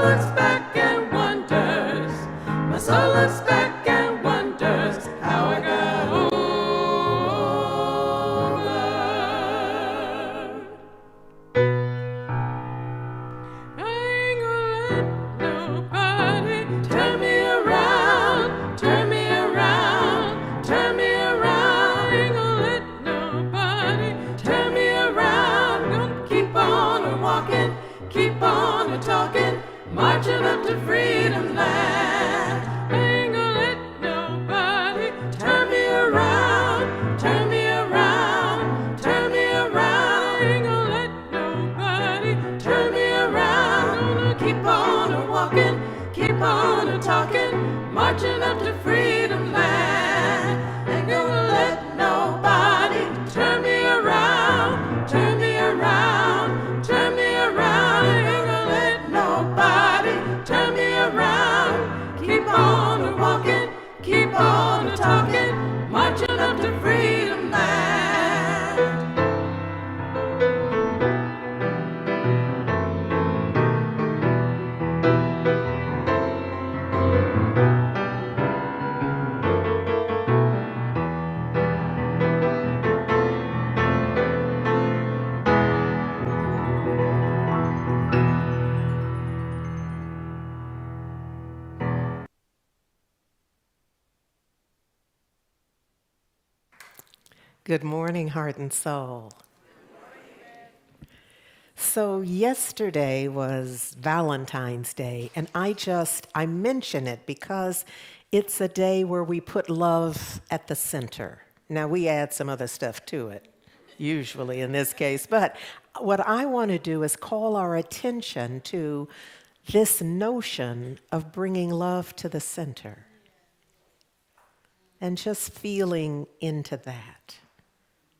looks back and wonders. My soul looks back and wonders how I got over. I ain't gonna let nobody turn me around, turn me around, turn me around. I ain't gonna let nobody turn me around. Gonna keep on walking, keep on talking, marching up to freedom land. I ain't gonna let nobody turn me around, turn me around, turn me around. I ain't gonna let nobody turn me around. Gonna keep on walking, keep on talking, marching up to freedom land. Ain't gonna let nobody turn me around, turn me around, turn me around. Ain't gonna let nobody turn me around. Keep on walking, keep on talking, marching up to freedom land. Good morning, heart and soul. So yesterday was Valentine's Day, and I mention it because it's a day where we put love at the center. Now, we add some other stuff to it, usually in this case, but what I want to do is call our attention to this notion of bringing love to the center and just feeling into that.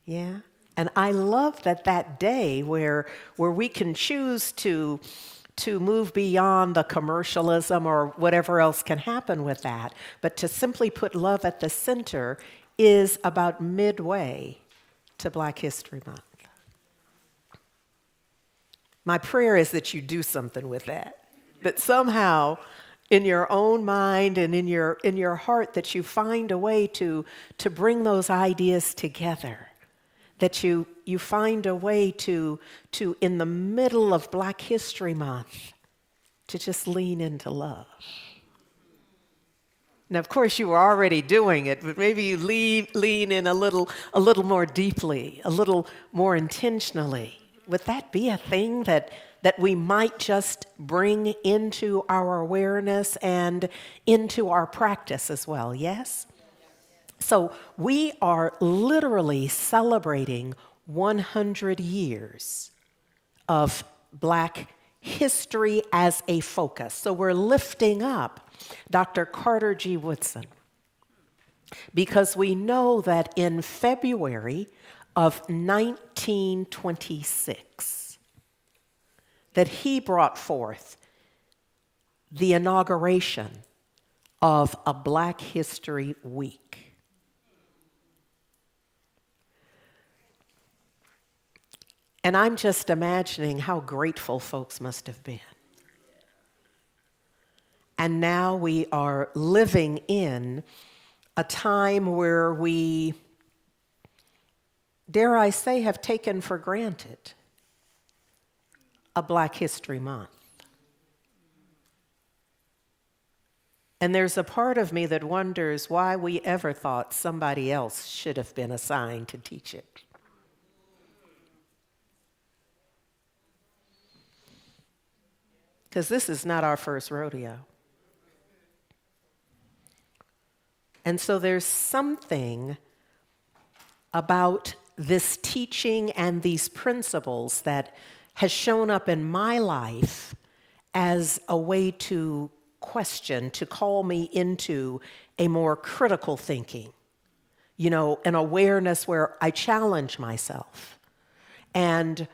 Yeah? And I love that day where we can choose to move beyond the commercialism or whatever else can happen with that, but to simply put love at the center is about midway to Black History Month. My prayer is that you do something with that somehow in your own mind and in your heart that you find a way to bring those ideas together. That you find a way to, in the middle of Black History Month, to just lean into love. Now, of course, you were already doing it, but maybe you lean in a little more deeply, a little more intentionally. Would that be a thing that we might just bring into our awareness and into our practice as well, yes? So we are literally celebrating 100 years of Black history as a focus. So we're lifting up Dr. Carter G. Woodson because we know that in February of 1926, that he brought forth the inauguration of a Black History Week. And I'm just imagining how grateful folks must have been. And now we are living in a time where we, dare I say, have taken for granted a Black History Month. And there's a part of me that wonders why we ever thought somebody else should have been assigned to teach it. Because this is not our first rodeo. And so there's something about this teaching and these principles that has shown up in my life as a way to question, to call me into a more critical thinking, an awareness where I challenge myself. And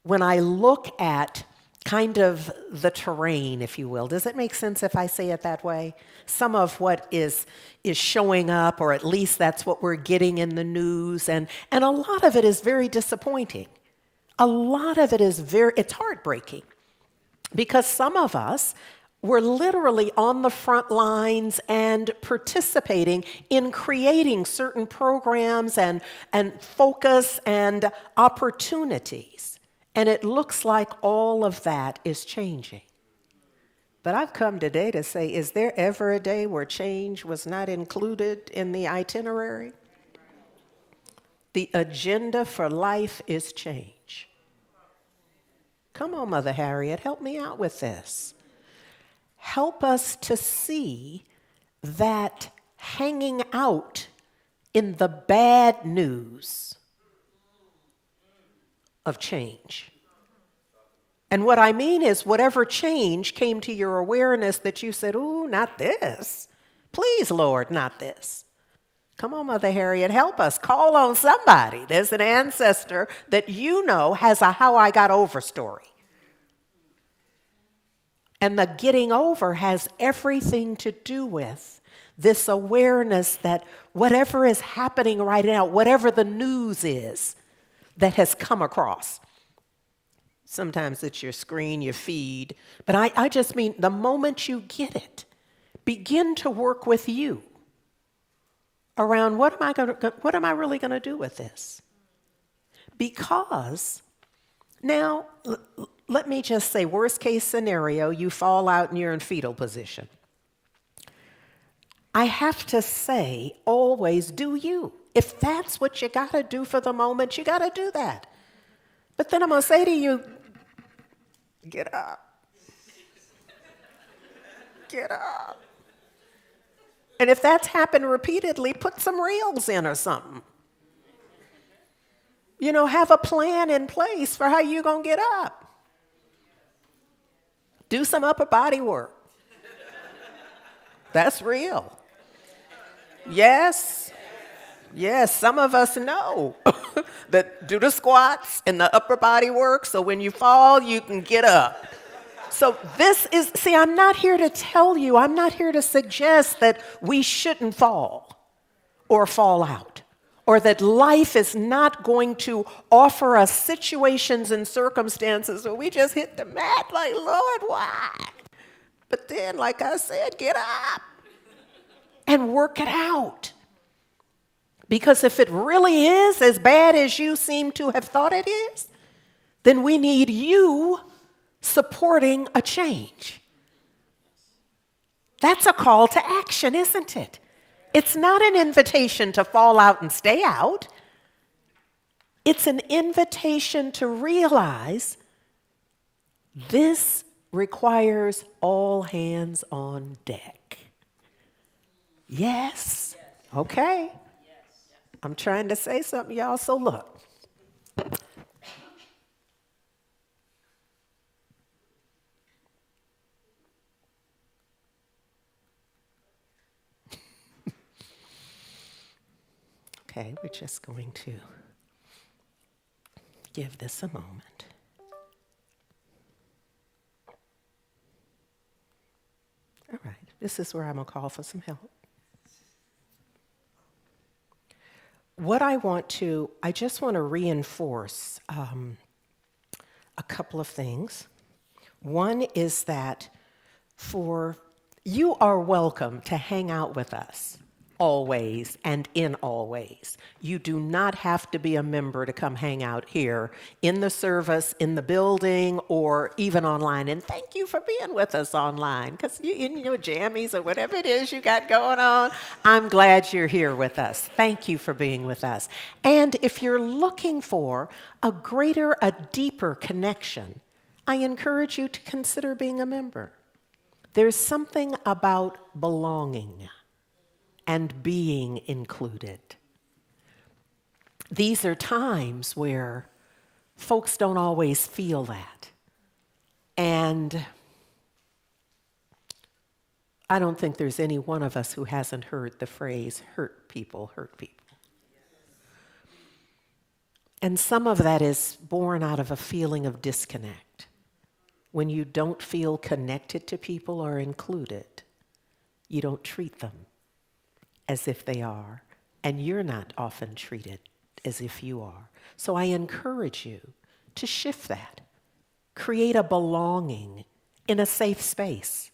when I look at kind of the terrain, if you will. Does it make sense if I say it that way? Some of what is showing up, or at least that's what we're getting in the news, and a lot of it is very disappointing. A lot of it is it's heartbreaking. Because some of us were literally on the front lines and participating in creating certain programs and focus and opportunities. And it looks like all of that is changing. But I've come today to say, is there ever a day where change was not included in the itinerary? The agenda for life is change. Come on, Mother Harriet, help me out with this. Help us to see that hanging out in the bad news of change. And what I mean is, whatever change came to your awareness that you said, ooh, not this. Please, Lord, not this. Come on, Mother Harriet, help us. Call on somebody. There's an ancestor that you know has a how I got over story. And the getting over has everything to do with this awareness that whatever is happening right now, whatever the news is that has come across, sometimes it's your screen, your feed, but I just mean the moment you get it, begin to work with you around what am I really going to do with this? Because now, let me just say, worst case scenario, you fall out and you're in fetal position. I have to say, always do you. If that's what you got to do for the moment, you got to do that. But then I'm going to say to you, get up. Get up. And if that's happened repeatedly, put some reels in or something. You know, have a plan in place for how you're going to get up. Do some upper body work. That's real. Yes. Yes, some of us know that do the squats and the upper body work so when you fall, you can get up. So this is, see, I'm not here to tell you, I'm not here to suggest that we shouldn't fall or fall out, or that life is not going to offer us situations and circumstances where we just hit the mat like, Lord, why? But then, like I said, get up and work it out. Because if it really is as bad as you seem to have thought it is, then we need you supporting a change. That's a call to action, isn't it? It's not an invitation to fall out and stay out. It's an invitation to realize this requires all hands on deck. Yes? Okay. I'm trying to say something, y'all, so look. Okay, we're just going to give this a moment. All right, this is where I'm going to call for some help. I just want to reinforce a couple of things. One is that you are welcome to hang out with us always and in all ways. You do not have to be a member to come hang out here in the service, in the building, or even online. And thank you for being with us online, because you in your jammies or whatever it is you got going on, I'm glad you're here with us. Thank you for being with us. And if you're looking for a deeper connection, I encourage you to consider being a member. There's something about belonging and being included. These are times where folks don't always feel that. And I don't think there's any one of us who hasn't heard the phrase, hurt people, hurt people. And some of that is born out of a feeling of disconnect. When you don't feel connected to people or included, you don't treat them as if they are, and you're not often treated as if you are. So I encourage you to shift that. Create a belonging in a safe space.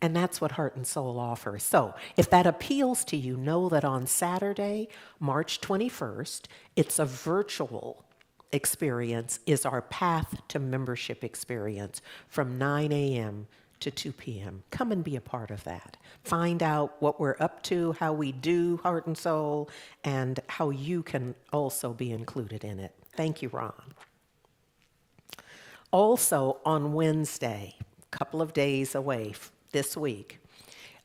And that's what Heart and Soul offers. So if that appeals to you, know that on Saturday, March 21st, it's a virtual experience, is our Path to Membership experience from 9 a.m. to 2 p.m. Come and be a part of that. Find out what we're up to, how we do Heart and Soul, and how you can also be included in it. Thank you, Ron. Also, on Wednesday, a couple of days away this week,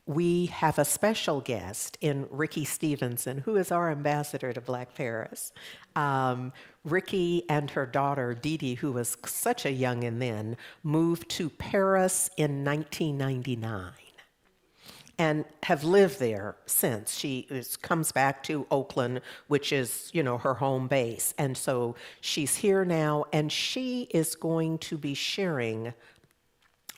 we have a special guest in Ricky Stevenson, who is our ambassador to Black Paris. Ricky and her daughter, Dee Dee, who was such a youngin' then, moved to Paris in 1999 and have lived there since. She comes back to Oakland, which is, her home base. And so she's here now, and she is going to be sharing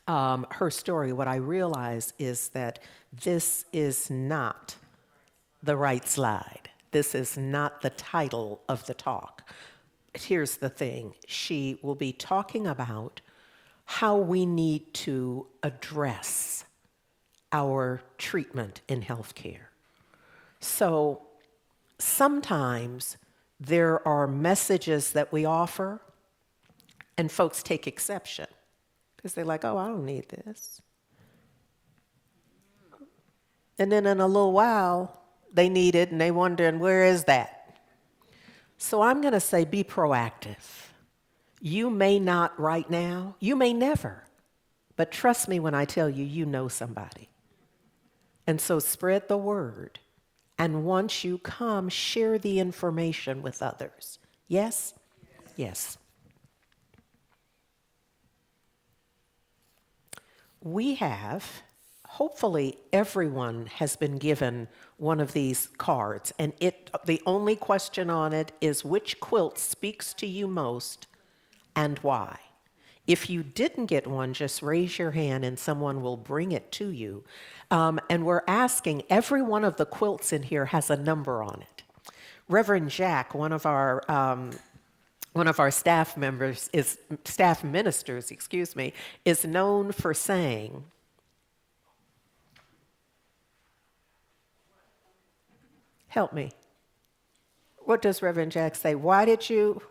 her story. What I realize is that this is not the right slide. This is not the title of the talk. Here's the thing. She will be talking about how we need to address our treatment in healthcare. So sometimes there are messages that we offer and folks take exception because they're like, oh, I don't need this. And then in a little while, they need it and they wondering, where is that? So I'm going to say be proactive. You may not right now, you may never, but trust me when I tell you, you know somebody. And so spread the word. And once you come, share the information with others. Yes? Yes. We have, hopefully everyone has been given one of these cards, and the only question on it is which quilt speaks to you most and why. If you didn't get one, just raise your hand and someone will bring it to you. And we're asking, every one of the quilts in here has a number on it. Reverend Jack, one of our staff ministers, is known for saying, help me. What does Reverend Jack say? What did you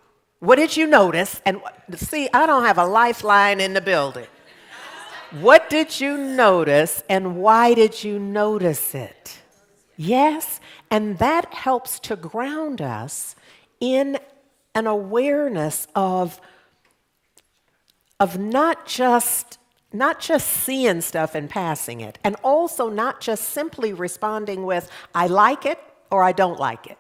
notice? And see, I don't have a lifeline in the building. What did you notice and why did you notice it? Yes, and that helps to ground us in an awareness of not just seeing stuff and passing it, and also not just simply responding with, I like it or I don't like it.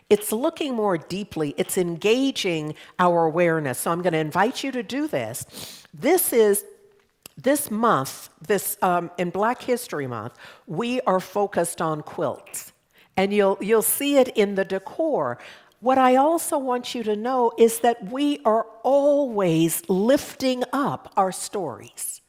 It's looking more deeply. It's engaging our awareness. So I'm going to invite you to do this. This month, in Black History Month, we are focused on quilts. And you'll see it in the decor. What I also want you to know is that we are always lifting up our stories.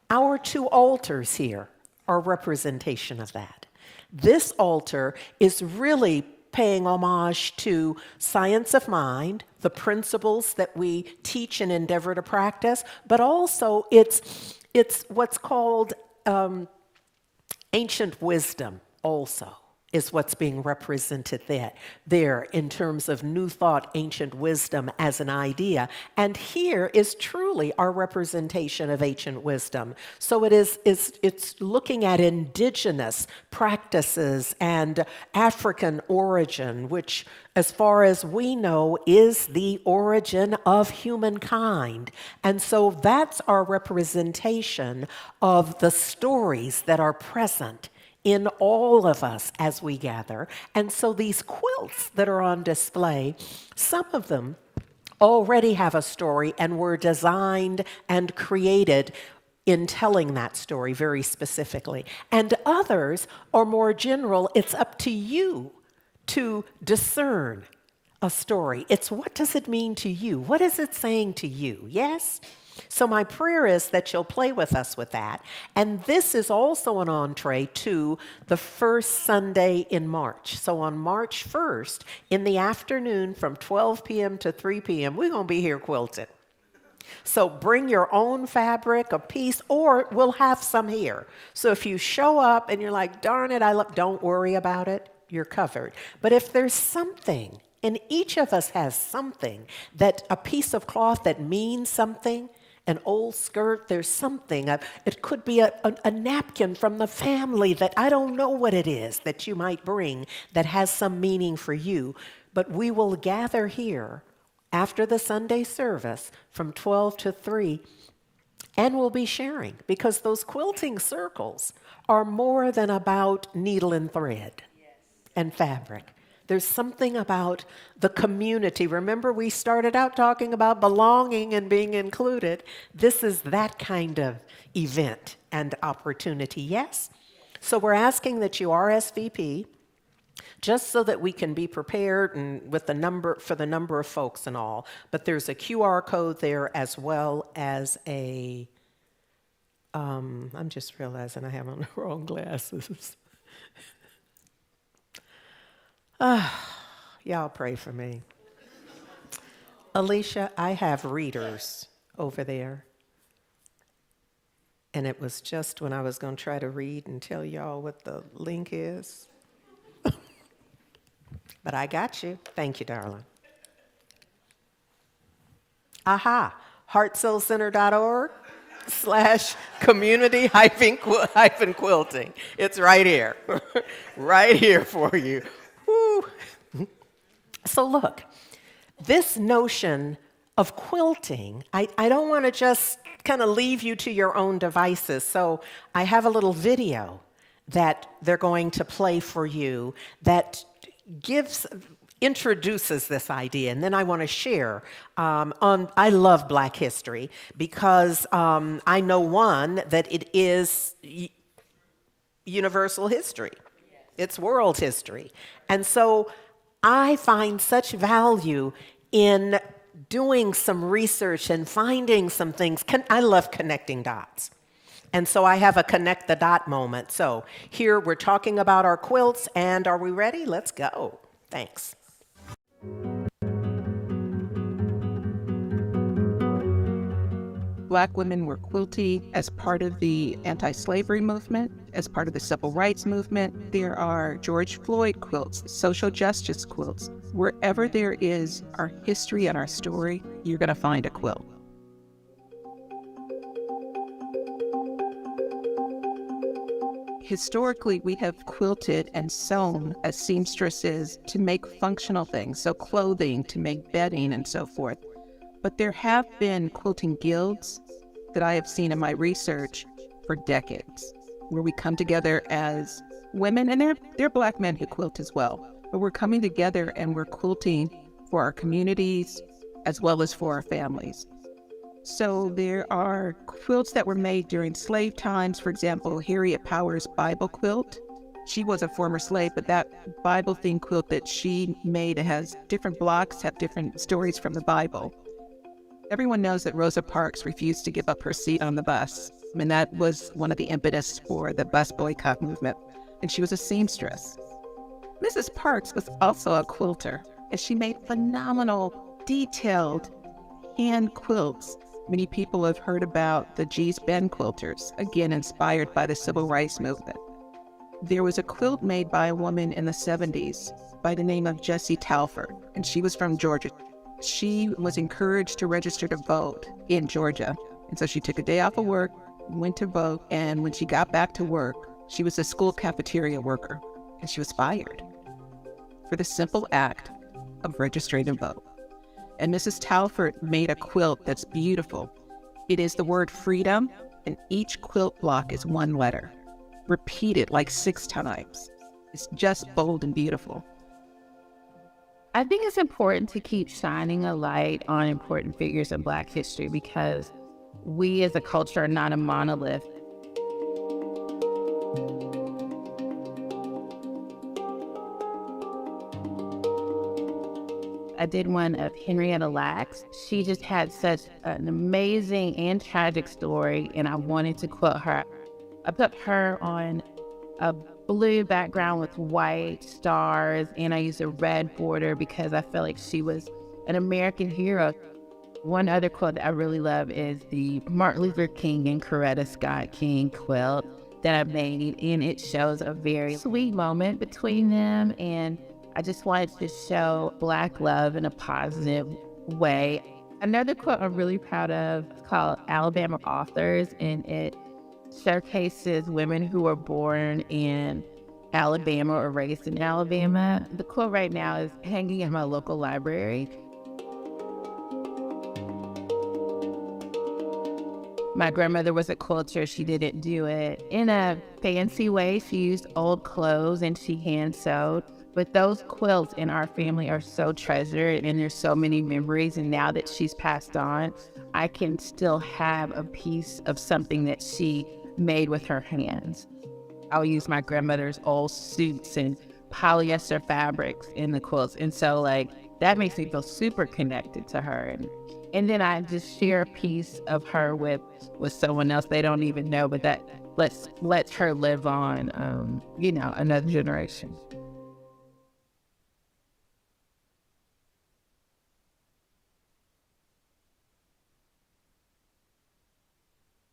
Our two altars here are representation of that. This altar is really paying homage to science of mind, the principles that we teach and endeavor to practice, but also it's what's called ancient wisdom also is what's being represented there in terms of new thought, ancient wisdom as an idea. And here is truly our representation of ancient wisdom. So it's looking at indigenous practices and African origin, which as far as we know is the origin of humankind. And so that's our representation of the stories that are present in all of us as we gather. And so these quilts that are on display, some of them already have a story and were designed and created in telling that story very specifically. And others are more general. It's up to you to discern a story. It's what does it mean to you? What is it saying to you? Yes? So my prayer is that you'll play with us with that. And this is also an entree to the first Sunday in March. So on March 1st, in the afternoon from 12 p.m. to 3 p.m., we're going to be here quilting. So bring your own fabric, a piece, or we'll have some here. So if you show up and you're like, darn it, don't worry about it, you're covered. But if there's something, and each of us has something, that a piece of cloth that means something, an old skirt, there's something. It could be a napkin from the family that I don't know what it is that you might bring that has some meaning for you. But we will gather here after the Sunday service from 12 to 3, and we'll be sharing, because those quilting circles are more than about needle and thread and fabric. There's something about the community. Remember, we started out talking about belonging and being included. This is that kind of event and opportunity, yes? So we're asking that you RSVP, just so that we can be prepared and with the number of folks and all. But there's a QR code there, as well as I'm just realizing I have on the wrong glasses. Y'all pray for me. Alicia, I have readers over there. And it was just when I was going to try to read and tell y'all what the link is. But I got you. Thank you, darling. Aha, heartsoulcenter.org/community-quilting. It's right here. Right here for you. Woo. So look, this notion of quilting, I don't want to just kind of leave you to your own devices. So I have a little video that they're going to play for you that introduces this idea, and then I want to share I love Black history because I know, one, that it is universal history. It's world history. And so I find such value in doing some research and finding some things. I love connecting dots. And so I have a connect the dot moment. So here we're talking about our quilts, and are we ready? Let's go. Thanks. Black women were quilting as part of the anti-slavery movement, as part of the civil rights movement. There are George Floyd quilts, social justice quilts. Wherever there is our history and our story, you're going to find a quilt. Historically, we have quilted and sewn as seamstresses to make functional things, so clothing, to make bedding, and so forth. But there have been quilting guilds that I have seen in my research for decades, where we come together as women, and there are Black men who quilt as well, but we're coming together and we're quilting for our communities as well as for our families. So there are quilts that were made during slave times. For example, Harriet Power's Bible quilt. She was a former slave, but that Bible-themed quilt that she made has different blocks, have different stories from the Bible. Everyone knows that Rosa Parks refused to give up her seat on the bus. I mean, that was one of the impetus for the bus boycott movement. And she was a seamstress. Mrs. Parks was also a quilter, and she made phenomenal, detailed hand quilts. Many people have heard about the Gee's Bend quilters, again inspired by the civil rights movement. There was a quilt made by a woman in the 70s by the name of Jessie Talford, and she was from Georgia. She was encouraged to register to vote in Georgia, and so she took a day off of work, went to vote, and when she got back to work, she was a school cafeteria worker, and she was fired for the simple act of registering to vote. And Mrs. Talford made a quilt that's beautiful. It is the word freedom, and each quilt block is one letter, repeated like 6 times. It's just bold and beautiful. I think it's important to keep shining a light on important figures in Black history because we as a culture are not a monolith. I did one of Henrietta Lacks. She just had such an amazing and tragic story, and I wanted to quote her. I put her on a blue background with white stars, and I used a red border because I felt like she was an American hero. One other quilt that I really love is the Martin Luther King and Coretta Scott King quilt that I made, and it shows a very sweet moment between them, and I just wanted to show Black love in a positive way. Another quote I'm really proud of is called Alabama Authors, and it showcases women who were born in Alabama or raised in Alabama. The quote right now is hanging in my local library. My grandmother was a quilter. She didn't do it in a fancy way. She used old clothes and she hand sewed. But those quilts in our family are so treasured, and there's so many memories. And now that she's passed on, I can still have a piece of something that she made with her hands. I'll use my grandmother's old suits and polyester fabrics in the quilts. And so that makes me feel super connected to her. And then I just share a piece of her with someone else they don't even know, but that lets her live on, another generation.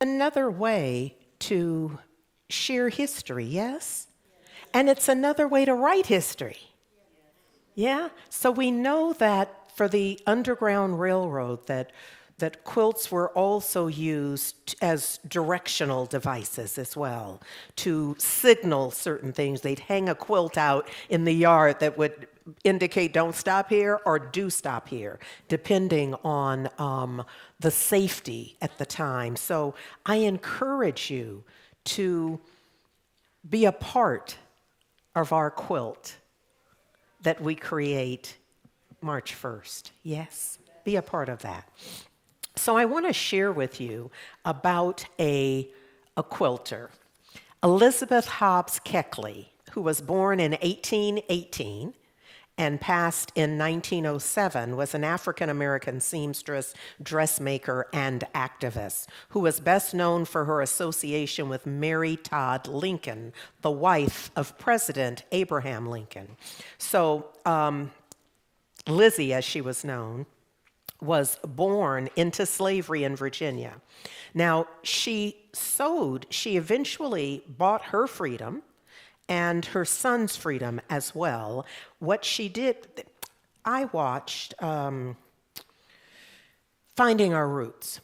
Another way to share history, yes? And it's another way to write history. Yeah? So we know that for the Underground Railroad, that quilts were also used as directional devices as well, to signal certain things. They'd hang a quilt out in the yard that would indicate don't stop here or do stop here, depending on the safety at the time. So I encourage you to be a part of our quilt that we create March 1st. Yes, be a part of that. So I want to share with you about a quilter, Elizabeth Hobbs Keckley, who was born in 1818 and passed in 1907, was an African-American seamstress, dressmaker, and activist who was best known for her association with Mary Todd Lincoln, the wife of President Abraham Lincoln. So Lizzie, as she was known, was born into slavery in Virginia. Now, she eventually bought her freedom and her son's freedom as well. What she did, I watched Finding Our Roots,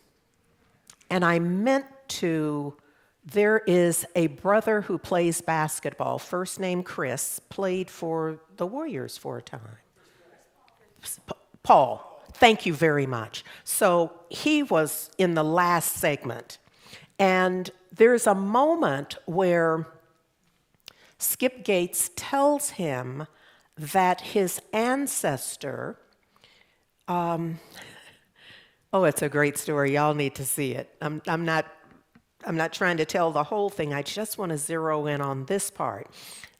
and I meant to, there is a brother who plays basketball, first name Chris, played for the Warriors for a time. Paul. Thank you very much. So he was in the last segment, and there's a moment where Skip Gates tells him that his ancestor, it's a great story. Y'all need to see it. I'm not trying to tell the whole thing. I just want to zero in on this part,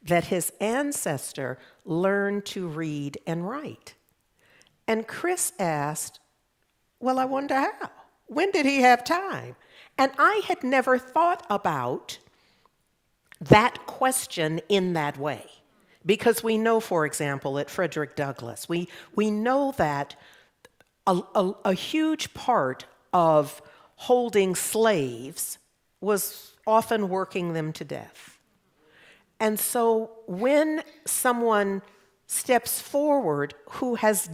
that his ancestor learned to read and write. And Chris asked, well, I wonder how. When did he have time? And I had never thought about that question in that way. Because we know, for example, at Frederick Douglass, we know that a huge part of holding slaves was often working them to death. And so when someone steps forward who has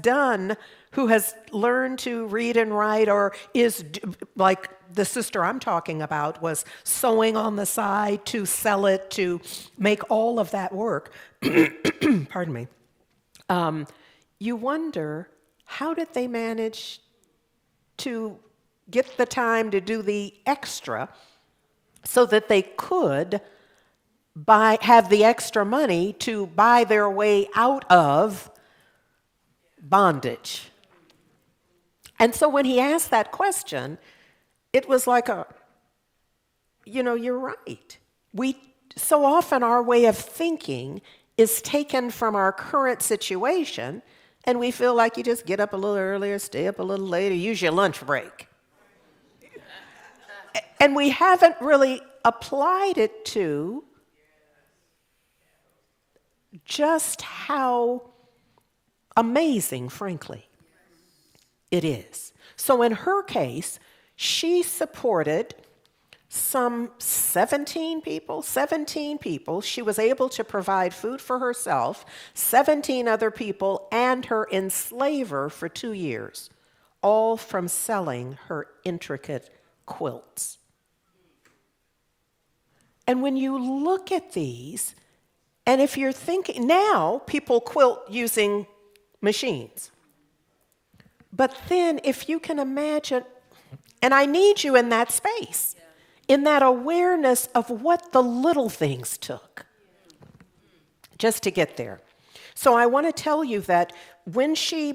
learned to read and write, or is, like the sister I'm talking about, was sewing on the side to sell it, to make all of that work, pardon me, you wonder, how did they manage to get the time to do the extra so that they could have the extra money to buy their way out of bondage? And so when he asked that question, it was like you're right. So often our way of thinking is taken from our current situation, and we feel like you just get up a little earlier, stay up a little later, use your lunch break. And we haven't really applied it to just how amazing, frankly, it is. So in her case, she supported some 17 people. She was able to provide food for herself, 17 other people, and her enslaver for 2 years, all from selling her intricate quilts. And when you look at these, and if you're thinking, now people quilt using machines. But then if you can imagine, and I need you in that space, in that awareness of what the little things took just to get there. So I want to tell you that when she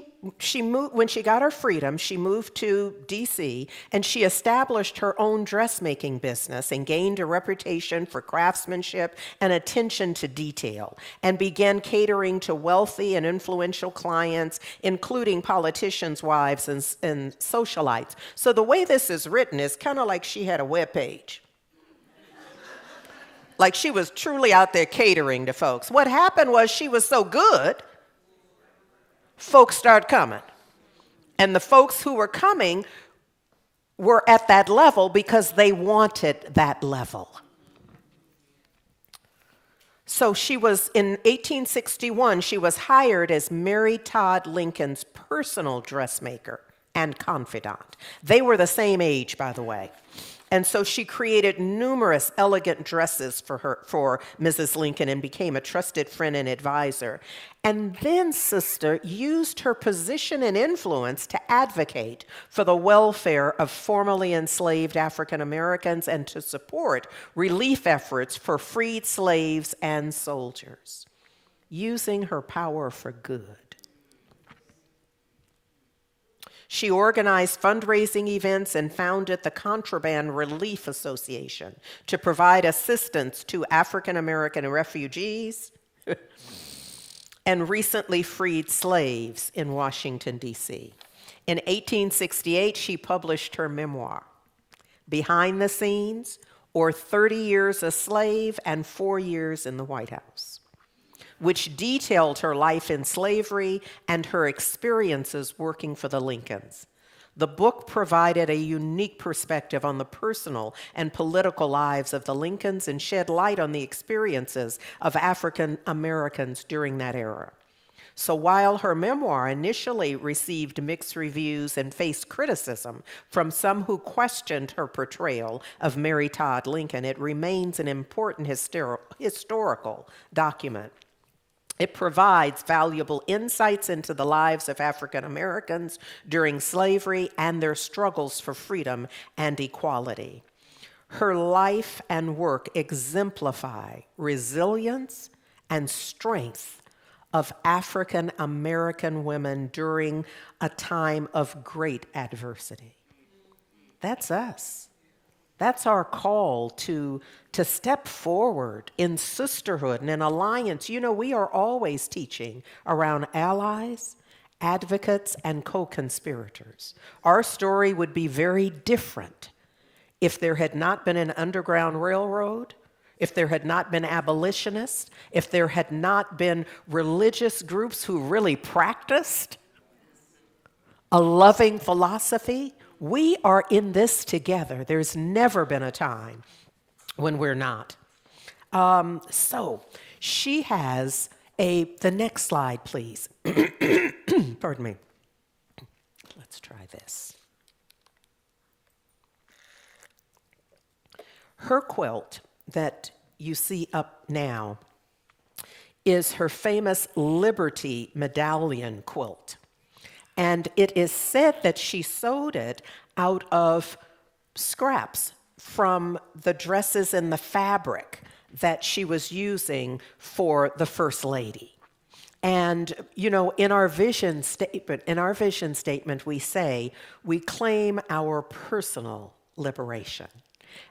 got her freedom, she moved to DC and she established her own dressmaking business and gained a reputation for craftsmanship and attention to detail, and began catering to wealthy and influential clients, including politicians' wives and socialites. So the way this is written is kind of like she had a web page. Like she was truly out there catering to folks. What happened was she was so good, folks started coming. And the folks who were coming were at that level because they wanted that level. So she was, in 1861, she was hired as Mary Todd Lincoln's personal dressmaker and confidant. They were the same age, by the way. And so she created numerous elegant dresses for Mrs. Lincoln and became a trusted friend and advisor. And then Sister used her position and influence to advocate for the welfare of formerly enslaved African Americans and to support relief efforts for freed slaves and soldiers, using her power for good. She organized fundraising events and founded the Contraband Relief Association to provide assistance to African American refugees and recently freed slaves in Washington, D.C. In 1868, she published her memoir, Behind the Scenes, or 30 Years a Slave and 4 Years in the White House, which detailed her life in slavery and her experiences working for the Lincolns. The book provided a unique perspective on the personal and political lives of the Lincolns and shed light on the experiences of African Americans during that era. So while her memoir initially received mixed reviews and faced criticism from some who questioned her portrayal of Mary Todd Lincoln, it remains an important historical document. It provides valuable insights into the lives of African Americans during slavery and their struggles for freedom and equality. Her life and work exemplify resilience and strength of African American women during a time of great adversity. That's us. That's our call to step forward in sisterhood and in alliance. You know, we are always teaching around allies, advocates, and co-conspirators. Our story would be very different if there had not been an Underground Railroad, if there had not been abolitionists, if there had not been religious groups who really practiced a loving philosophy. We are in this together. There's never been a time when we're not. So she has the next slide, please. Pardon me. Let's try this. Her quilt that you see up now is her famous Liberty Medallion quilt. And it is said that she sewed it out of scraps from the dresses and the fabric that she was using for the First Lady. And, you know, in our vision statement, we say, we claim our personal liberation.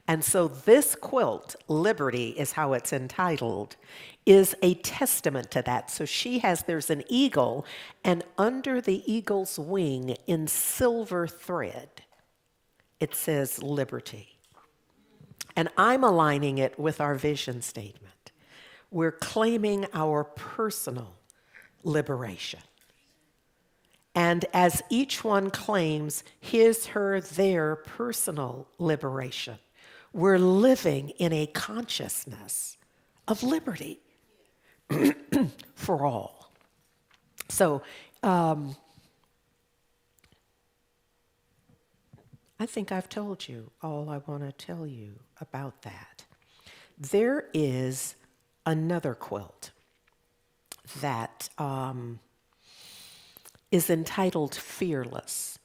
And so this quilt, Liberty is how it's entitled, is a testament to that. So there's an eagle, and under the eagle's wing in silver thread, it says liberty. And I'm aligning it with our vision statement. We're claiming our personal liberation. And as each one claims his, her, their personal liberation, we're living in a consciousness of liberty for all. So I think I've told you all I want to tell you about that. There is another quilt that is entitled Fearless.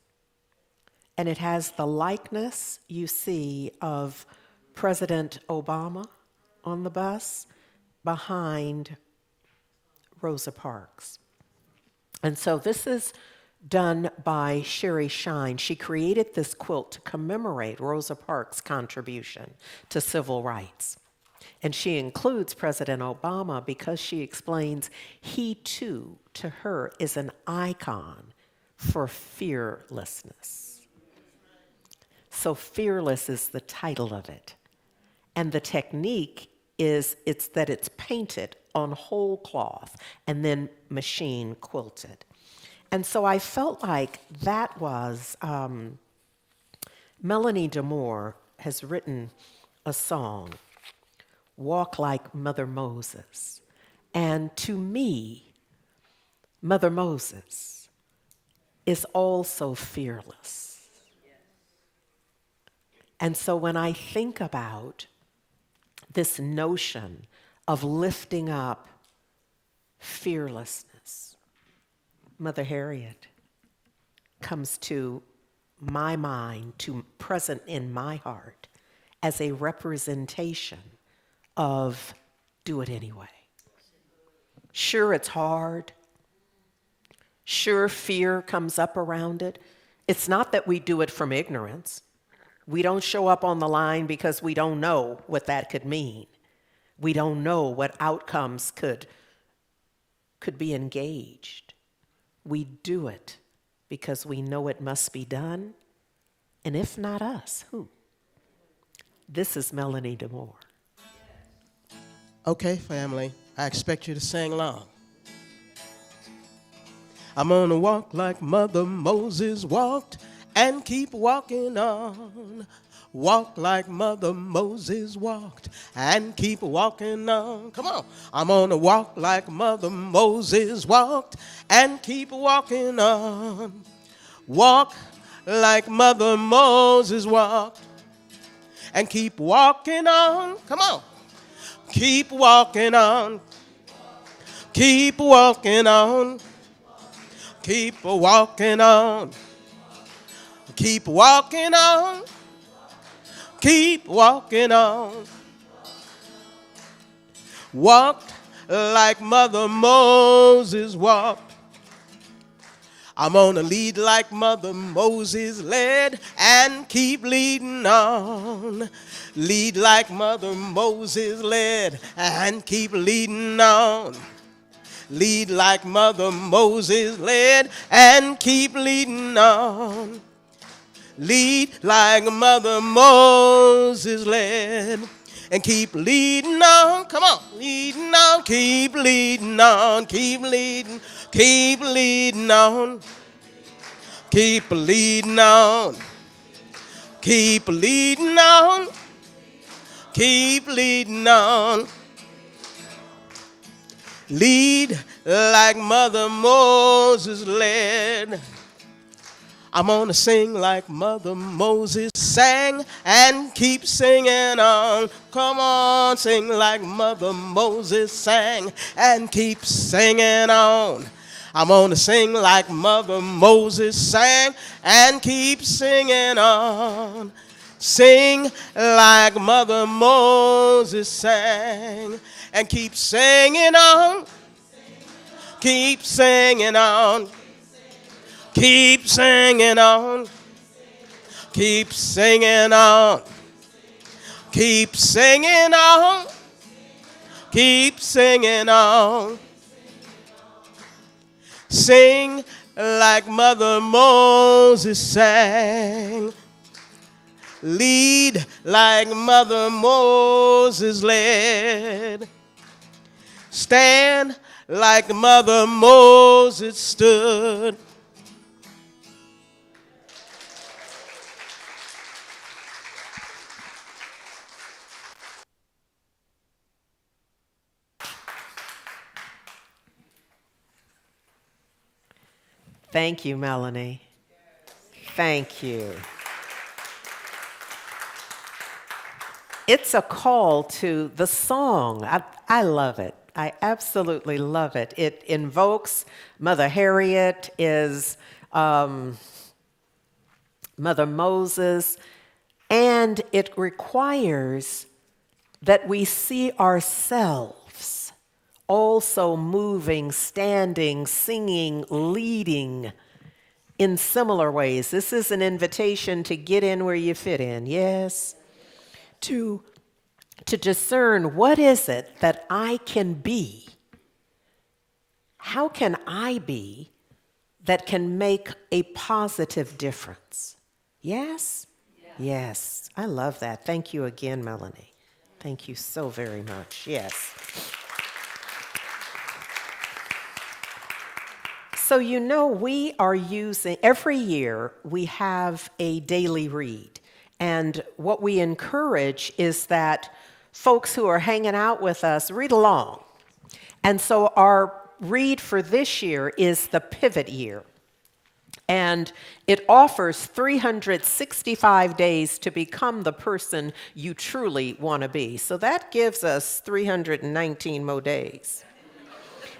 And it has the likeness you see of President Obama on the bus behind Rosa Parks. And so this is done by Sherry Shine. She created this quilt to commemorate Rosa Parks' contribution to civil rights. And she includes President Obama because she explains he too, to her, is an icon for fearlessness. So fearless is the title of it. And the technique is it's painted on whole cloth and then machine quilted. And so I felt like that was, Melanie DeMore has written a song, Walk Like Mother Moses. And to me, Mother Moses is also fearless. And so when I think about this notion of lifting up fearlessness, Mother Harriet comes to my mind, to present in my heart as a representation of do it anyway. Sure, it's hard. Sure, fear comes up around it. It's not that we do it from ignorance. We don't show up on the line because we don't know what that could mean. We don't know what outcomes could be engaged. We do it because we know it must be done. And if not us, who? This is Melanie DeMore. Okay, family, I expect you to sing along. I'm gonna walk like Mother Moses walked and keep walking on. Walk like Mother Moses walked and keep walking on. Come on. I'm gonna walk like Mother Moses walked and keep walking on. Walk like Mother Moses walked and keep walking on. Come on. Keep walking on. Keep walking on. Keep walking on. Keep walking on. Keep walking on. Walked like Mother Moses walked. I'm gonna lead like Mother Moses led and keep leading on. Lead like Mother Moses led and keep leading on. Lead like Mother Moses led and keep leading on. Lead like Mother Moses led and keep leading on. Come on, leading on, keep leading on, keep leading, keep leading on. Keep leading on. Keep leading on. Keep leading on. Lead like Mother Moses led. I'm gonna sing like Mother Moses sang and keep singing on. Come on, sing like Mother Moses sang and keep singing on. I'm gonna sing like Mother Moses sang and keep singing on. Sing like Mother Moses sang and keep singing on. Keep singing on. Keep singing on. Keep singing on. Keep singing on. Keep singing on. Sing like Mother Moses sang. Lead like Mother Moses led. Stand like Mother Moses stood. Thank you, Melanie. Thank you. It's a call to the song. I love it. I absolutely love it. It invokes Mother Harriet, is Mother Moses, and it requires that we see ourselves also moving, standing, singing, leading in similar ways. This is an invitation to get in where you fit in, yes? To discern, what is it that I can be? How can I be that can make a positive difference? Yes? Yes. I love that. Thank you again, Melanie. Thank you so very much. Yes. So, you know, we are using, every year we have a daily read. And what we encourage is that folks who are hanging out with us read along. And so our read for this year is the Pivot Year. And it offers 365 days to become the person you truly want to be. So that gives us 319 more days.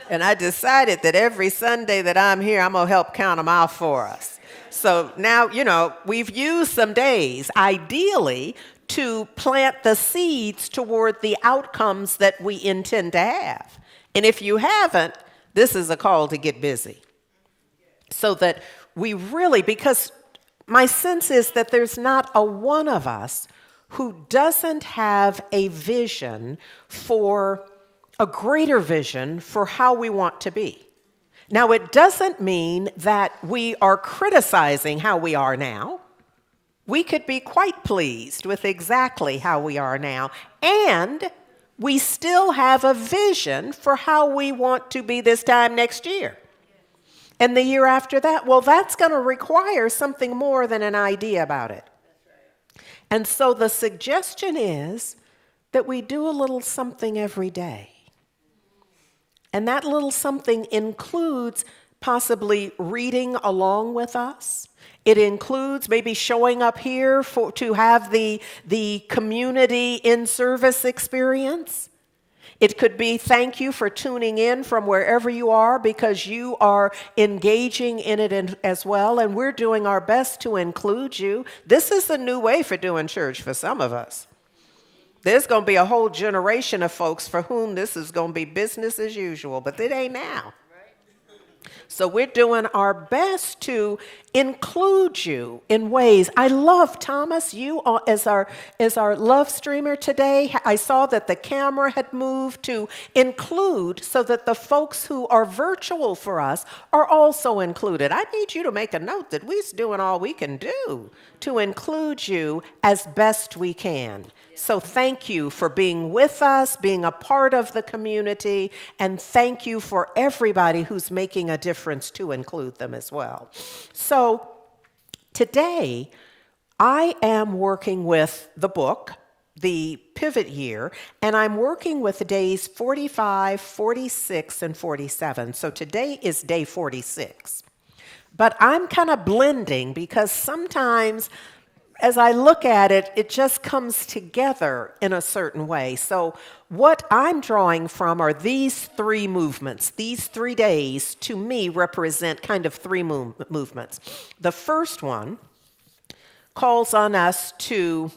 And I decided that every Sunday that I'm here, I'm going to help count them out for us. So now, you know, we've used some days, ideally, to plant the seeds toward the outcomes that we intend to have. And if you haven't, this is a call to get busy. So that we really, because my sense is that there's not a one of us who doesn't have a vision for a greater vision for how we want to be. Now, it doesn't mean that we are criticizing how we are now. We could be quite pleased with exactly how we are now, and we still have a vision for how we want to be this time next year. And the year after that, well, that's going to require something more than an idea about it. And so the suggestion is that we do a little something every day. And that little something includes possibly reading along with us. It includes maybe showing up here to have the community in-service experience. It could be thank you for tuning in from wherever you are because you are engaging in it as well, and we're doing our best to include you. This is a new way for doing church for some of us. There's going to be a whole generation of folks for whom this is going to be business as usual, but it ain't now. So we're doing our best to include you in ways. I love, Thomas, you as our love streamer today. I saw that the camera had moved to include so that the folks who are virtual for us are also included. I need you to make a note that we're doing all we can do to include you as best we can. So thank you for being with us, being a part of the community, and thank you for everybody who's making a difference to include them as well. So today, I am working with the book, The Pivot Year, and I'm working with days 45, 46, and 47. So today is day 46. But I'm kind of blending because sometimes as I look at it, it just comes together in a certain way. So what I'm drawing from are these three movements. These 3 days, to me, represent kind of three movements. The first one calls on us to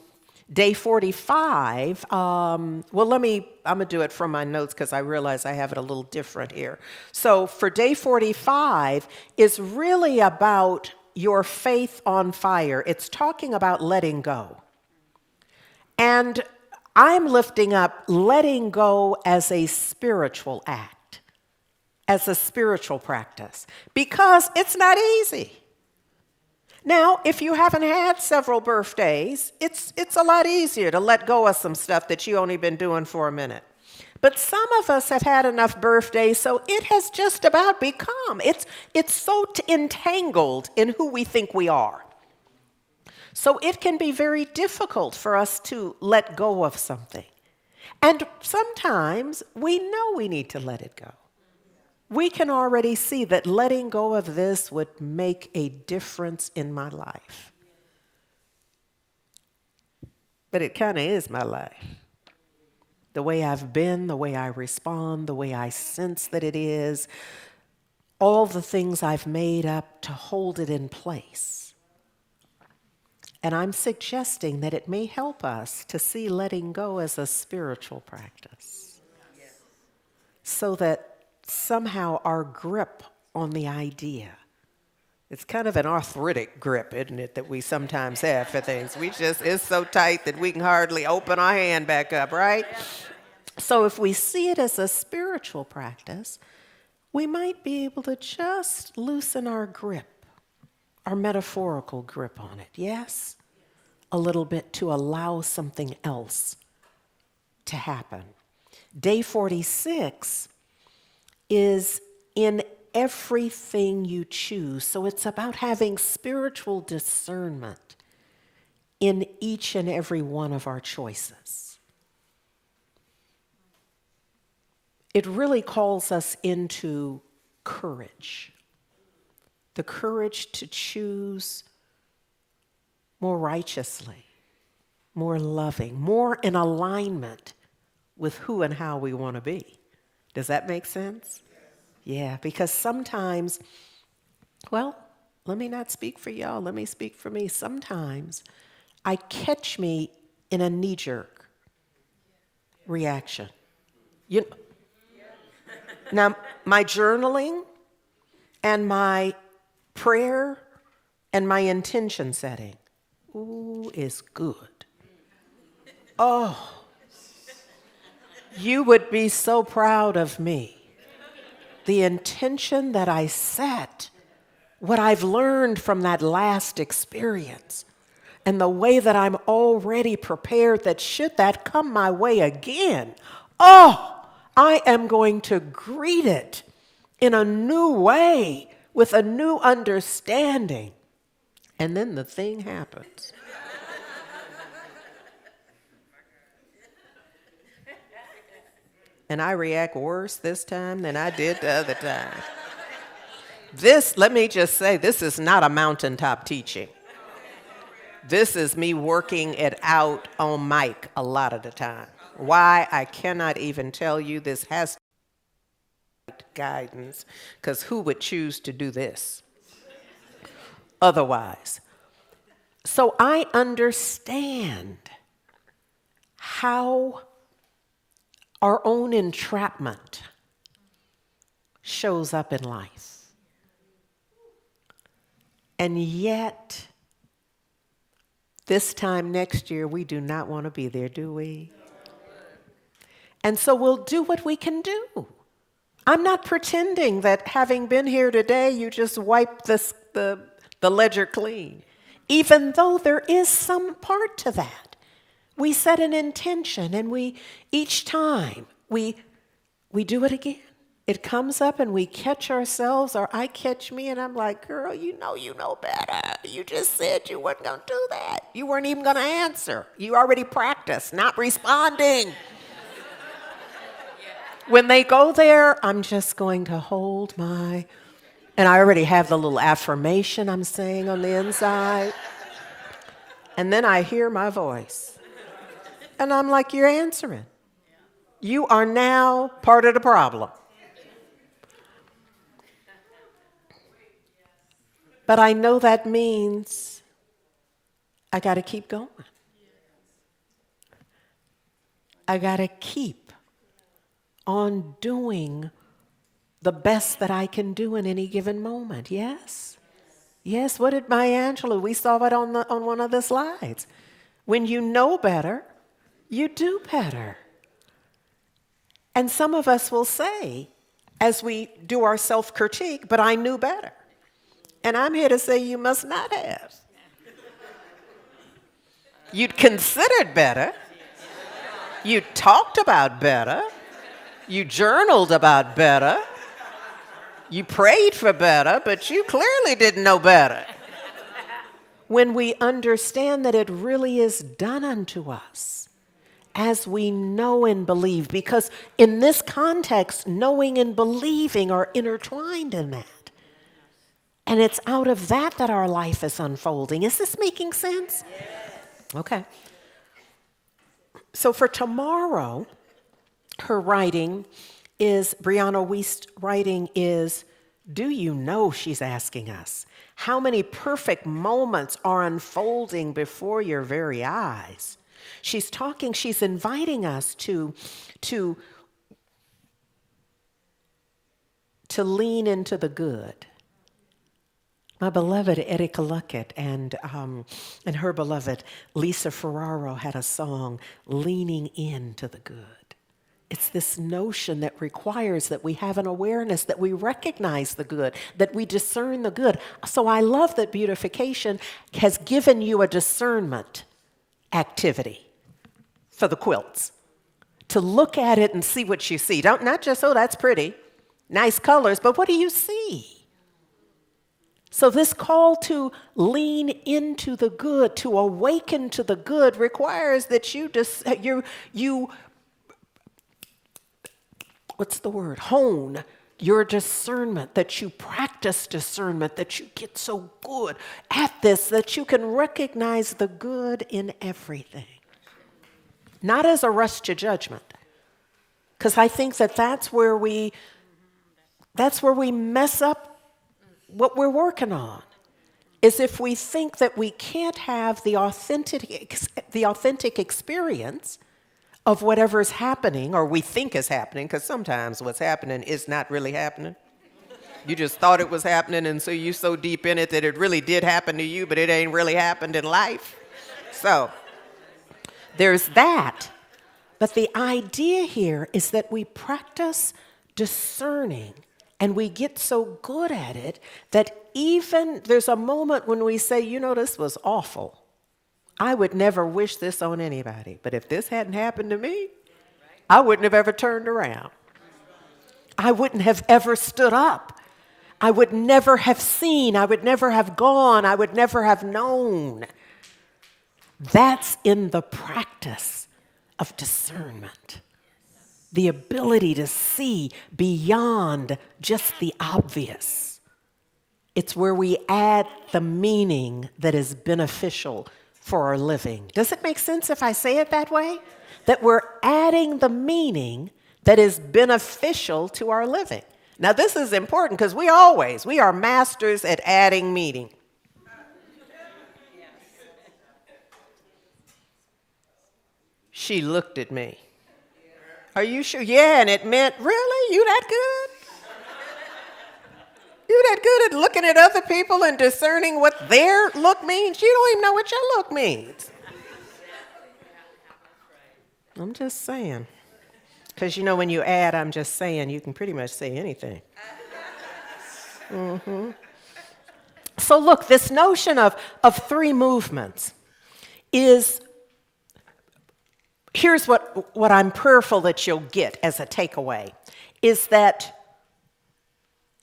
day 45. I'm going to do it from my notes because I realize I have it a little different here. So for day 45 is really about your faith on fire. It's talking about letting go. And I'm lifting up letting go as a spiritual act, as a spiritual practice, because it's not easy. Now, if you haven't had several birthdays, it's a lot easier to let go of some stuff that you only been doing for a minute. But some of us have had enough birthdays, so it has just about become. It's so entangled in who we think we are. So it can be very difficult for us to let go of something. And sometimes we know we need to let it go. we can already see that letting go of this would make a difference in my life. But it kind of is my life. The way I've been, the way I respond, the way I sense that it is, all the things I've made up to hold it in place. And I'm suggesting that it may help us to see letting go as a spiritual practice. So that somehow our grip on the idea, it's kind of an arthritic grip, isn't it, that we sometimes have for things. It's so tight that we can hardly open our hand back up, right? So if we see it as a spiritual practice, we might be able to just loosen our grip, our metaphorical grip on it, yes? A little bit to allow something else to happen. Day 46 is in everything you choose. So it's about having spiritual discernment in each and every one of our choices. It really calls us into courage. The courage to choose more righteously, more loving, more in alignment with who and how we want to be. Does that make sense? Yeah, because sometimes, well, let me not speak for y'all, let me speak for me. Sometimes I catch me in a knee-jerk reaction. Now, my journaling and my prayer and my intention setting, is good. Oh, you would be so proud of me. The intention that I set, what I've learned from that last experience, and the way that I'm already prepared that should that come my way again, I am going to greet it in a new way with a new understanding. And then the thing happens. And I react worse this time than I did the other time. This, let me just say, this is not a mountaintop teaching. This is me working it out on mic a lot of the time. Why, I cannot even tell you. This has to be guidance, because who would choose to do this otherwise? So I understand how our own entrapment shows up in life. And yet, this time next year, we do not want to be there, do we? And so we'll do what we can do. I'm not pretending that having been here today, you just wipe the ledger clean. Even though there is some part to that. We set an intention, and each time we do it again. It comes up and we catch ourselves, or I catch me, and I'm like, girl, you know better. You just said you weren't going to do that. You weren't even going to answer. You already practiced not responding. When they go there, I'm just going to hold and I already have the little affirmation I'm saying on the inside. And then I hear my voice. And I'm like, you're answering. You are now part of the problem. But I know that means I got to keep going. I got to keep on doing the best that I can do in any given moment. Yes? Yes, what did Maya Angelou? We saw it on one of the slides. When you know better, you do better. And some of us will say, as we do our self-critique, but I knew better. And I'm here to say you must not have. You'd considered better. You talked about better. You journaled about better. You prayed for better, but you clearly didn't know better. When we understand that it really is done unto us, as we know and believe, because in this context, knowing and believing are intertwined in that. And it's out of that that our life is unfolding. Is this making sense? Yes. Okay. So for tomorrow, her writing is, Brianna Wiest's writing is, do you know, she's asking us, how many perfect moments are unfolding before your very eyes? She's inviting us to lean into the good. My beloved Erika Luckett and her beloved Lisa Ferraro had a song, Leaning Into the Good. It's this notion that requires that we have an awareness, that we recognize the good, that we discern the good. So I love that beautification has given you a discernment activity for the quilts. To look at it and see what you see. Not just, oh, that's pretty, nice colors, but what do you see? So this call to lean into the good, to awaken to the good, requires that hone your discernment, that you practice discernment, that you get so good at this that you can recognize the good in everything. Not as a rush to judgment, because I think that's where we mess up what we're working on, is if we think that we can't have the authentic experience of whatever's happening, or we think is happening, because sometimes what's happening is not really happening. You just thought it was happening, and so you're so deep in it that it really did happen to you, but it ain't really happened in life. So there's that. But the idea here is that we practice discerning, and we get so good at it that even there's a moment when we say, you know, this was awful. I would never wish this on anybody. But if this hadn't happened to me, I wouldn't have ever turned around. I wouldn't have ever stood up. I would never have seen. I would never have gone. I would never have known. That's in the practice of discernment. The ability to see beyond just the obvious. It's where we add the meaning that is beneficial for our living. Does it make sense if I say it that way? That we're adding the meaning that is beneficial to our living. Now this is important because we are masters at adding meaning. She looked at me. Are you sure? Yeah, and it meant, really? You that good? You that good at looking at other people and discerning what their look means? You don't even know what your look means. I'm just saying. Because you know when you add, I'm just saying, you can pretty much say anything. Mm-hmm. So look, this notion of three movements is, here's what I'm prayerful that you'll get as a takeaway, is that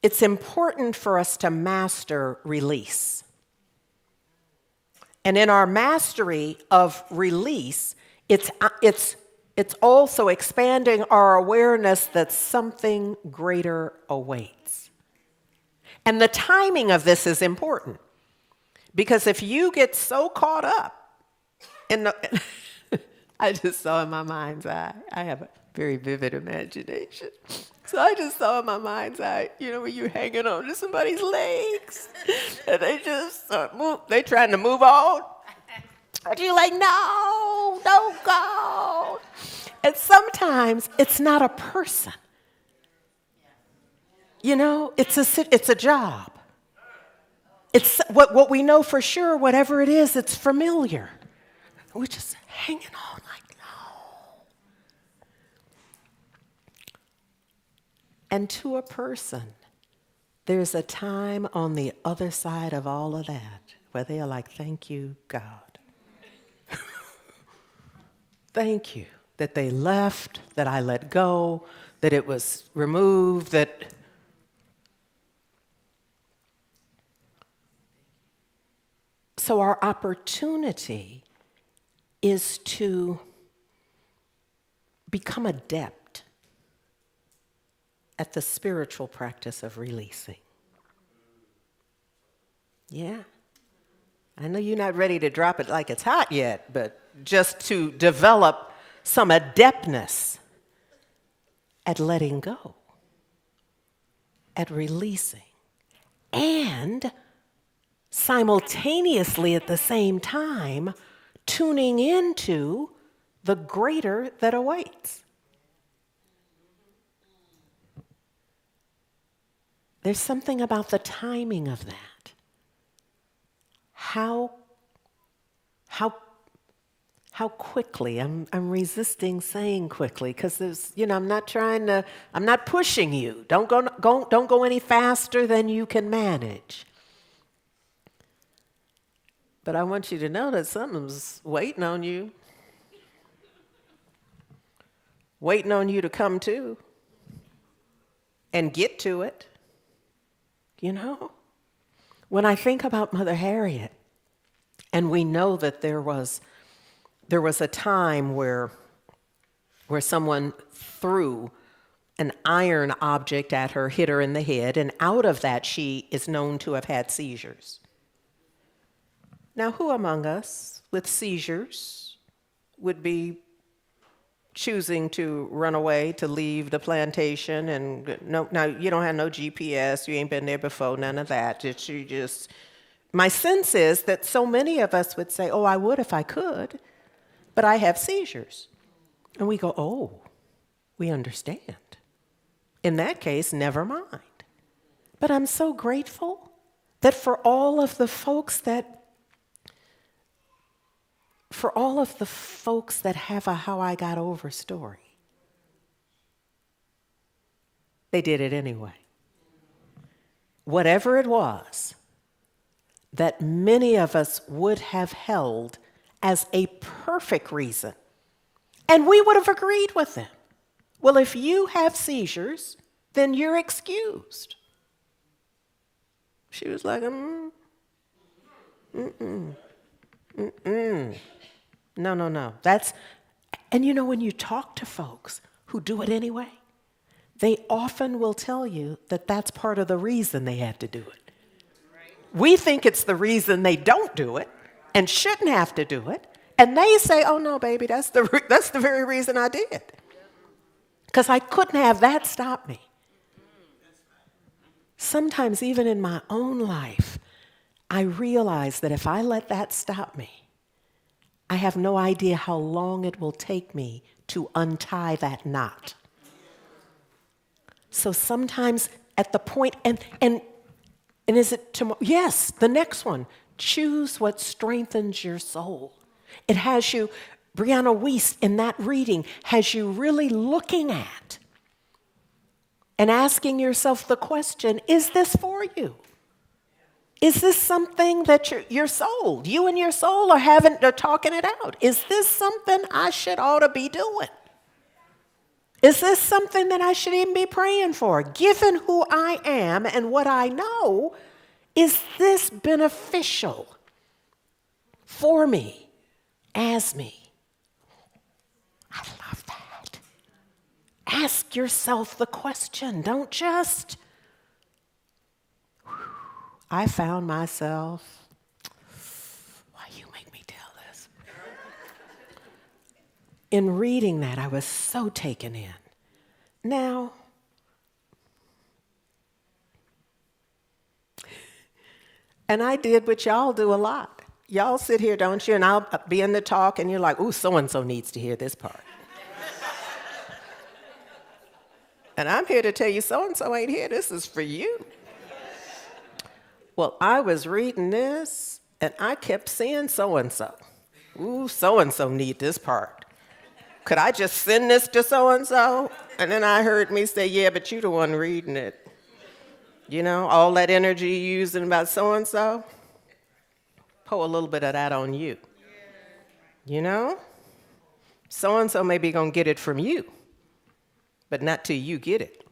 it's important for us to master release. And in our mastery of release, it's also expanding our awareness that something greater awaits. And the timing of this is important, because if you get so caught up in the... I just saw in my mind's eye. I have a very vivid imagination. So I just saw in my mind's eye, you know, when you're hanging on to somebody's legs and they just they trying to move on. And you're like, no, don't go. And sometimes it's not a person. You know, it's a job. It's what we know for sure, whatever it is, it's familiar. We're just hanging on like, no. And to a person, there's a time on the other side of all of that where they are like, thank you, God. Thank you that they left, that I let go, that it was removed, that... So our opportunity is to become adept at the spiritual practice of releasing. Yeah. I know you're not ready to drop it like it's hot yet, but just to develop some adeptness at letting go, at releasing, and simultaneously at the same time tuning into the greater that awaits. There's something about the timing of that. How quickly, I'm resisting saying quickly, because there's, I'm not pushing you. Don't go any faster than you can manage. But I want you to know that something's waiting on you. Waiting on you to come to and get to it. When I think about Mother Harriet, and we know that there was a time where someone threw an iron object at her, hit her in the head, and out of that she is known to have had seizures. Now, who among us with seizures would be choosing to run away, to leave the plantation? And now you don't have no GPS, you ain't been there before, none of that. My sense is that so many of us would say, oh, I would if I could, but I have seizures. And we go, oh, we understand. In that case, never mind. But I'm so grateful that for all of the folks that have a how I got over story, they did it anyway. Whatever it was that many of us would have held as a perfect reason, and we would have agreed with them. Well, if you have seizures, then you're excused. She was like, No. And when you talk to folks who do it anyway, they often will tell you that that's part of the reason they had to do it. We think it's the reason they don't do it and shouldn't have to do it. And they say, oh, no, baby, that's the very reason I did. Because I couldn't have that stop me. Sometimes even in my own life, I realize that if I let that stop me, I have no idea how long it will take me to untie that knot. So sometimes at the point, and is it tomorrow? Yes, the next one. Choose what strengthens your soul. It has you, Brianna Weiss in that reading, has you really looking at and asking yourself the question, is this for you? Is this something that your soul, you and your soul are talking it out? Is this something I ought to be doing? Is this something that I should even be praying for? Given who I am and what I know, is this beneficial for me, as me? I love that. Ask yourself the question. Don't just... I found myself, why you make me tell this? In reading that, I was so taken in. Now, and I did what y'all do a lot. Y'all sit here, don't you? And I'll be in the talk, and you're like, ooh, so-and-so needs to hear this part. And I'm here to tell you, so-and-so ain't here. This is for you. Well, I was reading this, and I kept seeing so-and-so. Ooh, so-and-so need this part. Could I just send this to so-and-so? And then I heard me say, yeah, but you the one reading it. All that energy you using about so-and-so, pour a little bit of that on you. So-and-so may be going to get it from you, but not till you get it.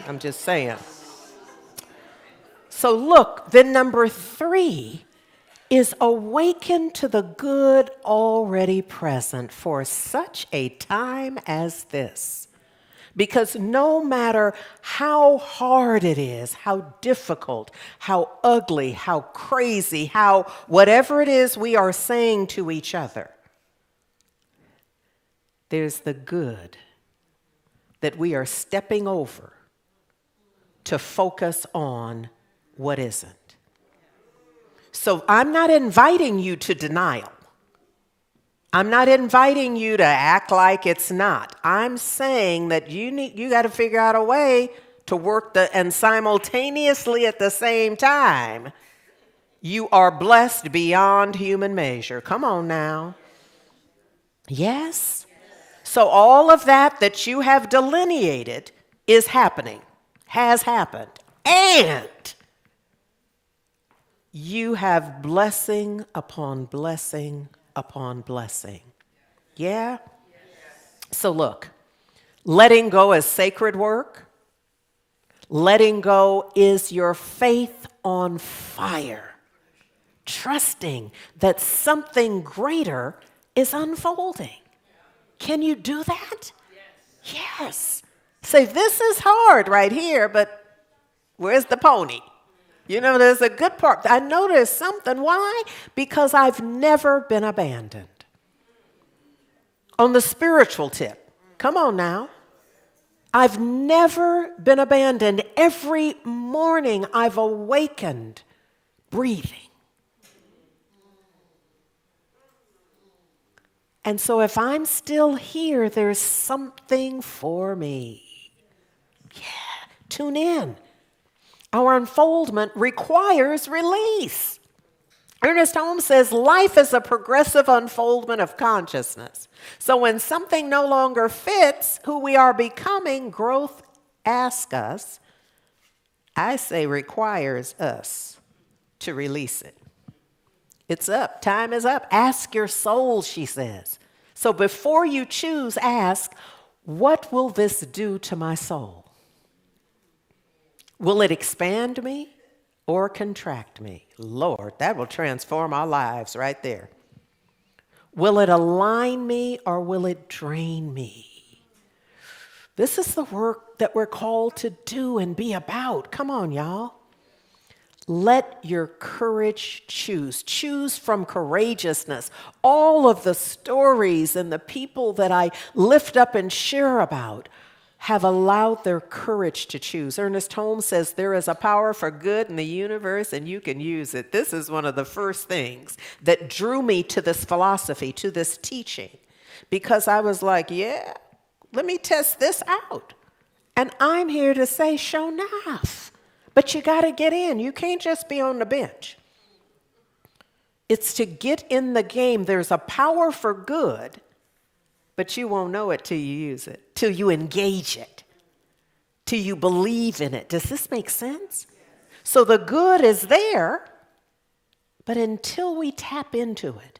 I'm just saying. So look, then number 3, is awaken to the good already present for such a time as this. Because no matter how hard it is, how difficult, how ugly, how crazy, how whatever it is we are saying to each other, there's the good that we are stepping over to focus on what isn't. So I'm not inviting you to denial. I'm not inviting you to act like it's not. I'm saying that you got to figure out a way to work and simultaneously at the same time, you are blessed beyond human measure. Come on now. Yes? So all of that you have delineated is happening, has happened. And you have blessing upon blessing upon blessing. Yeah? So look, letting go is sacred work. Letting go is your faith on fire. Trusting that something greater is unfolding. Can you do that? Yes. Say, this is hard right here, but where's the pony? You know, there's a good part. I know there's something. Why? Because I've never been abandoned. On the spiritual tip, come on now. I've never been abandoned. Every morning I've awakened, breathing. And so if I'm still here, there's something for me. Yeah, tune in. Our unfoldment requires release. Ernest Holmes says life is a progressive unfoldment of consciousness. So when something no longer fits who we are becoming, growth asks us, I say requires us to release it. It's up. Time is up. Ask your soul, she says. So before you choose, ask, what will this do to my soul? Will it expand me or contract me? Lord, that will transform our lives right there. Will it align me or will it drain me? This is the work that we're called to do and be about. Come on, y'all. Let your courage choose. Choose from courageousness. All of the stories and the people that I lift up and share about have allowed their courage to choose. Ernest Holmes says there is a power for good in the universe and you can use it. This is one of the first things that drew me to this philosophy, to this teaching, because I was like, yeah, let me test this out. And I'm here to say, show enough. But you got to get in. You can't just be on the bench. It's to get in the game. There's a power for good, but you won't know it till you use it, till you engage it, till you believe in it. Does this make sense? So the good is there, but until we tap into it,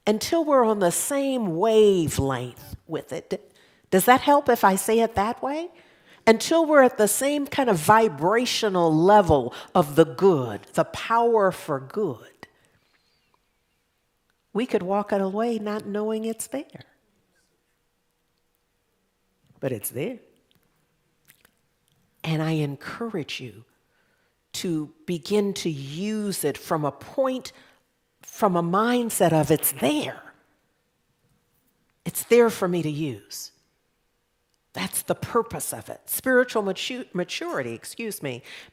until we're on the same wavelength with it, does that help if I say it that way? Until we're at the same kind of vibrational level of the good, the power for good, we could walk away not knowing it's there. But it's there. And I encourage you to begin to use it from a mindset of it's there. It's there for me to use. That's the purpose of it. Spiritual maturity,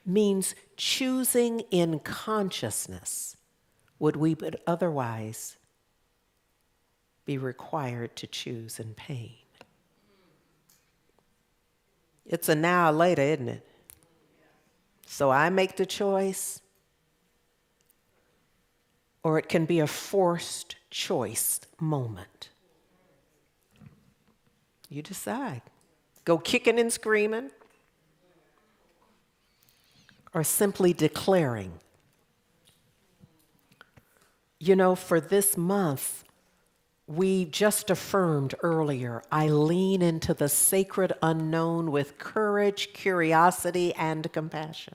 means choosing in consciousness what we would otherwise be required to choose in pain. It's a now or later, isn't it? So I make the choice, or it can be a forced choice moment. You decide. Go kicking and screaming, or simply declaring. You know, for this month, we just affirmed earlier, I lean into the sacred unknown with courage, curiosity, and compassion.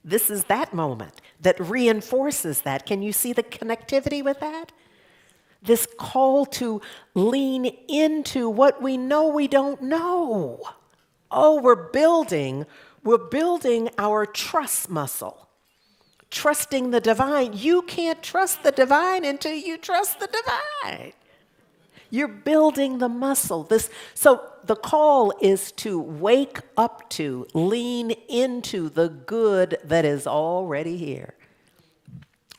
This is that moment that reinforces that. Can you see the connectivity with that? This call to lean into what we know we don't know. Oh, we're building our trust muscle, trusting the divine. You can't trust the divine until you trust the divine. You're building the muscle. So the call is to wake up to, lean into the good that is already here.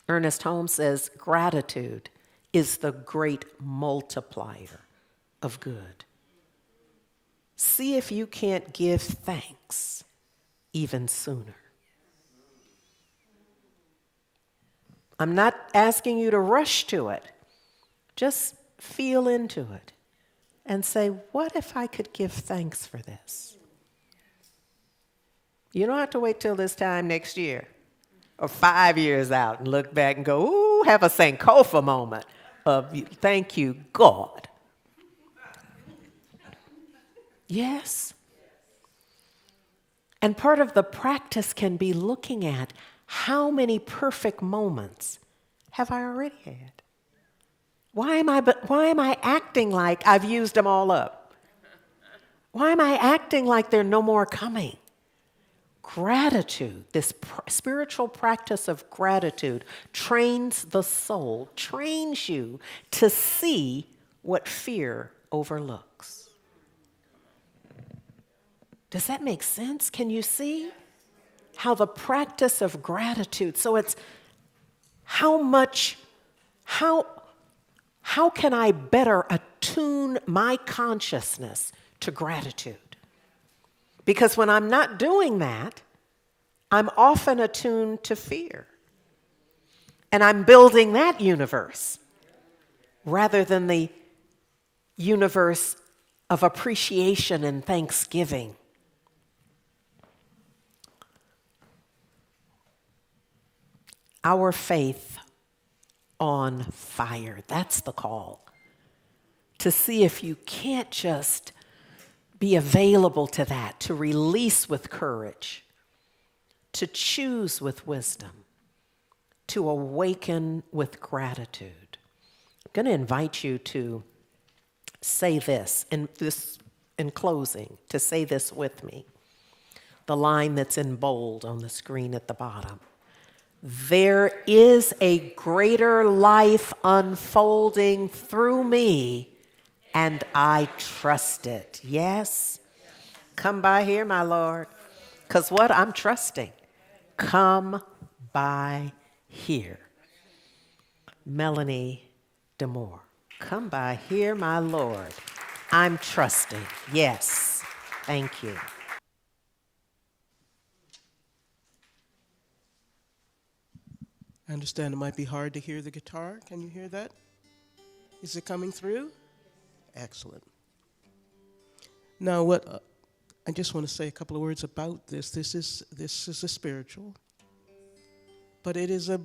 Ernest Holmes says, gratitude is the great multiplier of good. See if you can't give thanks even sooner. I'm not asking you to rush to it. Just feel into it and say, what if I could give thanks for this? You don't have to wait till this time next year or 5 years out and look back and go, ooh, have a Sankofa moment of thank you, God. Yes. And part of the practice can be looking at how many perfect moments have I already had? Why am I acting like I've used them all up? Why am I acting like there are no more coming? Gratitude, this spiritual practice of gratitude, trains the soul, trains you to see what fear overlooks. Does that make sense? Can you see how the practice of gratitude, so it's how can I better attune my consciousness to gratitude? Because when I'm not doing that, I'm often attuned to fear. And I'm building that universe rather than the universe of appreciation and thanksgiving. Our faith on fire. That's the call. To see if you can't just be available to that, to release with courage, to choose with wisdom, to awaken with gratitude. I'm going to invite you to say this in closing, to say this with me. The line that's in bold on the screen at the bottom. There is a greater life unfolding through me, and I trust it. Yes? Come by here, my Lord. Because what? I'm trusting. Come by here. Melanie DeMore. Come by here, my Lord. I'm trusting. Yes. Thank you. I understand it might be hard to hear the guitar. Can you hear that? Is it coming through? Excellent. Now, I just want to say a couple of words about this. This is a spiritual, but it is a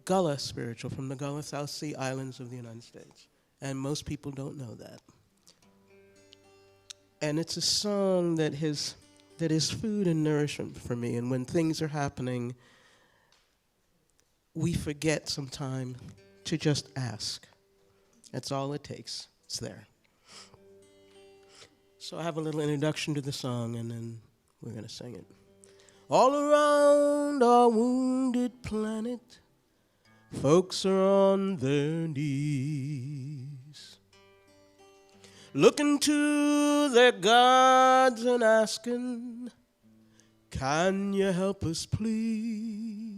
Gullah spiritual from the Gullah South Sea Islands of the United States, and most people don't know that. And it's a song that is food and nourishment for me. And when things are happening, we forget sometimes to just ask. That's all it takes. It's there. So I have a little introduction to the song, and then we're going to sing it. All around our wounded planet, folks are on their knees, looking to their gods and asking, can you help us please?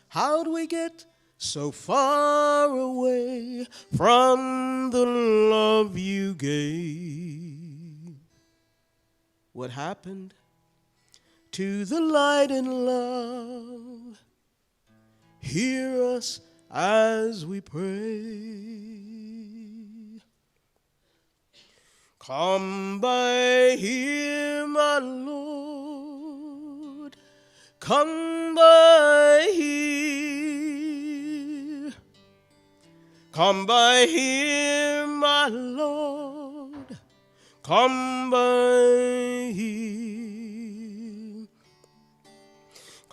How do we get so far away from the love you gave? What happened to the light and love? Hear us as we pray. Come by here, my Lord. Come by here. Come by here, my Lord. Come by here.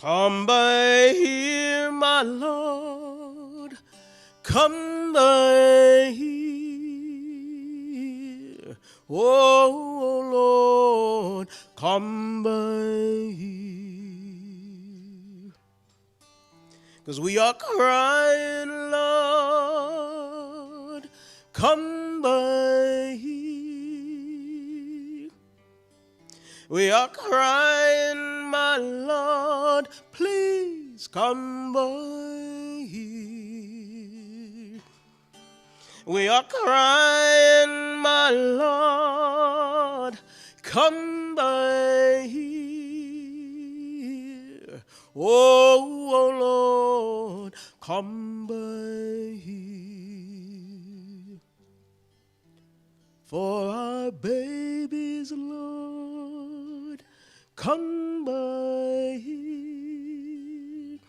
Come by here, my Lord. Come by here. Oh, Lord, come by here. 'Cause we are crying, Lord, come by here. We are crying, my Lord, please come by here. We are crying, my Lord, come by here. Oh, Lord, come by here. For our babies, Lord, come by here.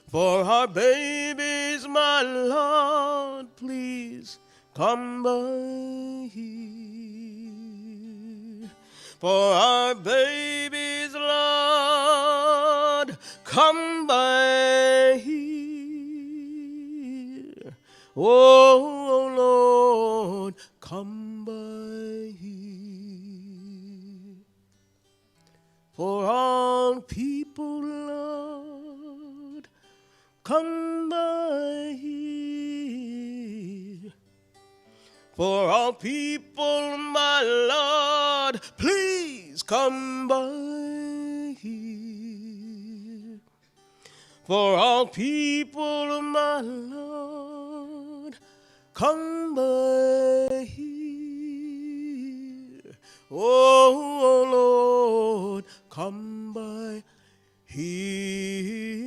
For our babies, my Lord, please come by here. For our babies, Lord, come by here. Oh, Lord, come by here. For all people, Lord, come by here. For all people, my Lord, please come by here. For all people, my Lord, come by here. Oh, Lord, come by here.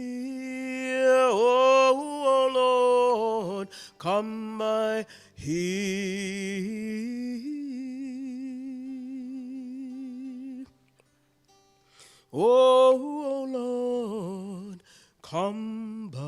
Oh, Lord, come by here. Oh, Lord, come by